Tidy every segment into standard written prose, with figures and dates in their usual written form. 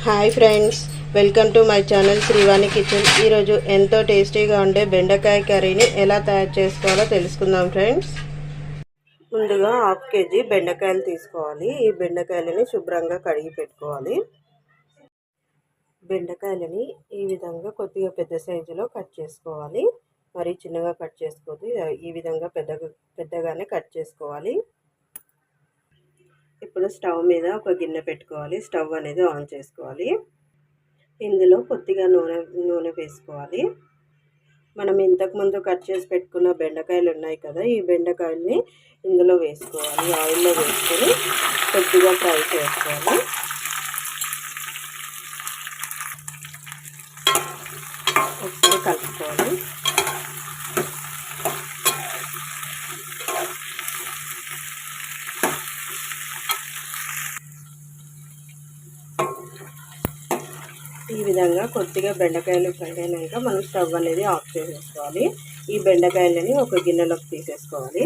Hi friends, welcome to my channel Srivani kitchen. ఈరోజు ఎంతో టేస్టీగా ఉండే బెండకాయ కర్రీని ఎలా తయారు చేసుకోవాలో తెలుసుకుందాం ఫ్రెండ్స్. ముందుగా 1/2 kg బెండకాయలు తీసుకోవాలి. ఈ బెండకాయలని శుభ్రంగా కడిగి పెట్టుకోవాలి. బెండకాయలని ఈ విధంగా కొద్దిగా పెద్ద సైజులో కట్ చేసుకోవాలి. మరి చిన్నగా కట్ చేసుకోవద్దు, ఈ విధంగా పెద్దగానే కట్ చేసుకోవాలి. ఇప్పుడు స్టవ్ మీద ఒక గిన్నె పెట్టుకోవాలి. స్టవ్ అనేది ఆన్ చేసుకోవాలి. ఇందులో కొద్దిగా నూనె వేసుకోవాలి. మనం ఇంతకుముందు కట్ చేసి పెట్టుకున్న బెండకాయలు ఉన్నాయి కదా, ఈ బెండకాయల్ని ఇందులో వేసుకోవాలి. ఆయిల్లో వేసుకొని కొద్దిగా ఫ్రై చేసుకోవాలి. ఒకసారి కలుపుకోవాలి. ఈ విధంగా కొద్దిగా బెండకాయలు ఫ్రై అయినాక మనం స్టవ్ అనేది ఆఫ్ చేసేసుకోవాలి. ఈ బెండకాయలని ఒక గిన్నెలోకి తీసేసుకోవాలి.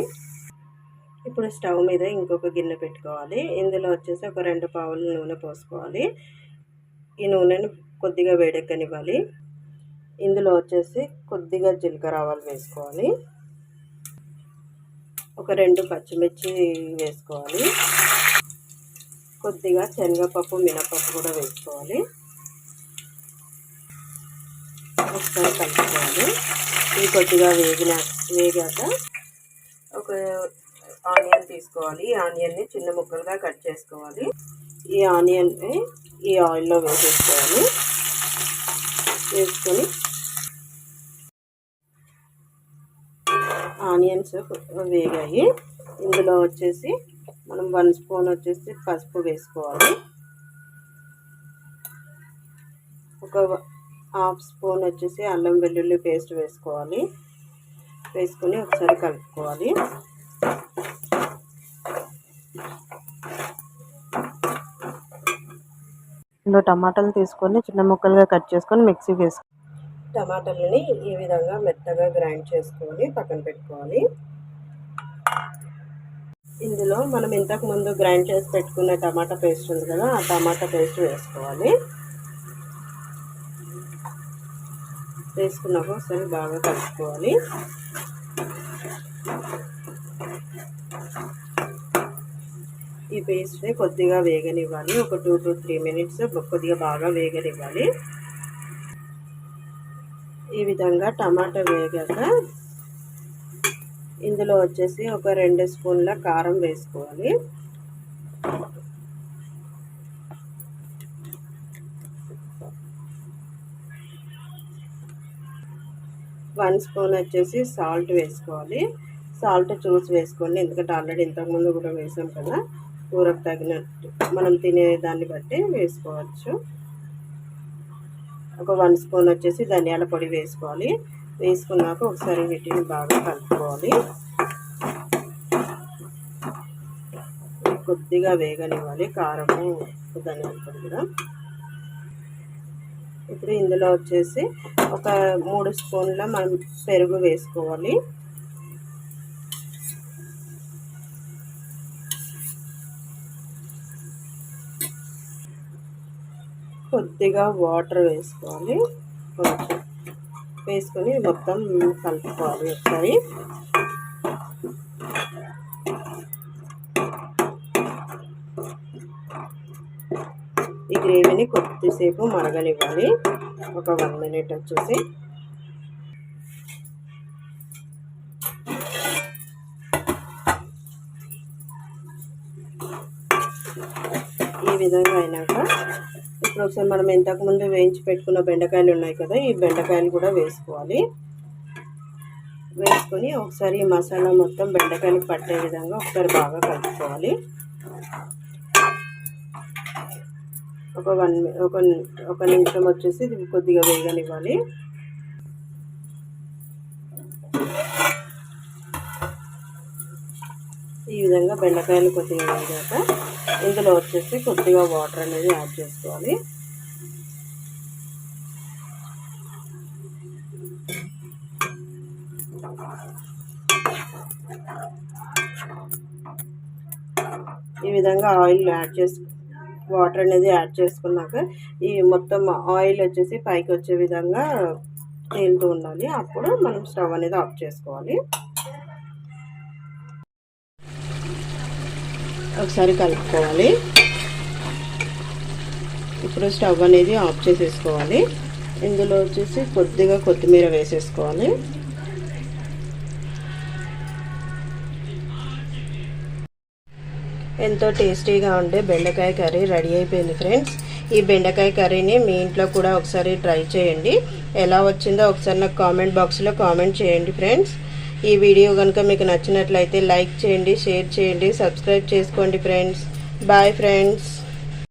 ఇప్పుడు స్టవ్ మీద ఇంకొక గిన్నె పెట్టుకోవాలి. ఇందులో వచ్చేసి ఒక 2 పావుల నూనె పోసుకోవాలి. ఈ నూనెను కొద్దిగా వేడెక్కనివ్వాలి. ఇందులో వచ్చేసి కొద్దిగా జీలకర్ర ఆవాలు వేసుకోవాలి. ఒక 2 పచ్చిమిర్చి వేసుకోవాలి. కొద్దిగా శనగపప్పు, మినపప్పు కూడా వేసుకోవాలి. ఒకసారి కలుపుకోవాలి. ఇవి కొద్దిగా వేగాక ఒక ఆనియన్ తీసుకోవాలి. ఈ ఆనియన్ని చిన్న ముక్కలుగా కట్ చేసుకోవాలి. ఈ ఆనియన్ని ఈ ఆయిల్లో వేసేసుకోవాలి. వేసుకొని ఆనియన్స్ వేగాయి. ఇందులో వచ్చేసి మనం 1 స్పూన్ వచ్చేసి పసుపు వేసుకోవాలి. ఒక 1/2 స్పూన్ వచ్చేసి అల్లం వెల్లుల్లి పేస్ట్ వేసుకోవాలి. వేసుకొని ఒకసారి కలుపుకోవాలి. ఇందులో టమాటాలు తీసుకొని చిన్న ముక్కలుగా కట్ చేసుకొని మిక్సీ వేసుకోవాలి. టమాటాలని ఈ విధంగా మెత్తగా గ్రైండ్ చేసుకొని పక్కన పెట్టుకోవాలి. ఇందులో మనం ఇంతకు ముందు గ్రైండ్ చేసి పెట్టుకున్న టమాటా పేస్ట్ ఉంది కదా, ఆ టమాటా పేస్ట్ వేసుకోవాలి. వేసుకున్నాక ఒకసారి బాగా కలుపుకోవాలి. ఈ పేస్ట్ని కొద్దిగా వేగనివ్వాలి. ఒక 2 to 3 minutes కొద్దిగా బాగా వేగనివ్వాలి. ఈ విధంగా టమాటా వేగాక ఇందులో వచ్చేసి ఒక 2 స్పూన్ల కారం వేసుకోవాలి. వన్ స్పూన్ వచ్చేసి సాల్ట్ వేసుకోవాలి. సాల్ట్ చూసి వేసుకోండి, ఎందుకంటే ఆల్రెడీ ఇంతకుముందు కూడా వేసాం కదా. కూరకు తగినట్టు మనం తినే దాన్ని బట్టి వేసుకోవచ్చు. ఒక 1 స్పూన్ వచ్చేసి ధనియాల పొడి వేసుకోవాలి. వేసుకున్నాక ఒకసారి వీటిని బాగా కలుపుకోవాలి. కొద్దిగా వేగనివ్వాలి కారము, ధనియాల పొడి కూడా. ఇప్పుడు ఇందులో వచ్చేసి ఒక 3 స్పూన్ల మనం పెరుగు వేసుకోవాలి. కొద్దిగా వాటర్ వేసుకోవాలి. కొంచెం వేసుకొని మొత్తం కలుపుకోవాలి ఒకసారి. ఈ గ్రేవీని కొద్దిసేపు మరగనివ్వాలి. ఒక 1 minute వచ్చేసి. ఈ విధంగా అయినాక ఇప్పుడు ఒకసారి మనం ఇంతకుముందు వేయించి పెట్టుకున్న బెండకాయలు ఉన్నాయి కదా, ఈ బెండకాయలు కూడా వేసుకోవాలి. వేసుకొని ఒకసారి ఈ మసాలా మొత్తం బెండకాయలకు పట్టే విధంగా ఒకసారి బాగా కలుపుకోవాలి. ఒక నిమిషం వచ్చేసి ఇది కొద్దిగా వేగనివ్వాలి. ఈ విధంగా బెండకాయలు కొద్దిగా వేగాక ఇందులో వచ్చేసి కొద్దిగా వాటర్ అనేది యాడ్ చేసుకోవాలి. ఈ విధంగా ఆయిల్ యాడ్ వాటర్ అనేది యాడ్ చేసుకున్నాక ఈ మొత్తం ఆయిల్ వచ్చేసి పైకి వచ్చే విధంగా తేలుతూ ఉండాలి. అప్పుడు మనం స్టవ్ అనేది ఆఫ్ చేసుకోవాలి. ఒకసారి కలుపుకోవాలి. ఇప్పుడు స్టవ్ అనేది ఆఫ్ చేసేసుకోవాలి. ఇందులో వచ్చేసి కొద్దిగా కొత్తిమీర వేసేసుకోవాలి. ఎంతో టేస్టీగా ఉండే బెండకాయ కర్రీ రెడీ అయిపోయింది ఫ్రెండ్స్. ఈ బెండకాయ కర్రీని మీ ఇంట్లో కూడా ఒకసారి ట్రై చేయండి. ఎలా వచ్చిందో ఒకసారి నాకు కామెంట్ బాక్స్లో కామెంట్ చేయండి ఫ్రెండ్స్. ఈ వీడియో కనుక మీకు నచ్చినట్లయితే లైక్ చేయండి, షేర్ చేయండి, సబ్స్క్రైబ్ చేసుకోండి ఫ్రెండ్స్. Bye friends.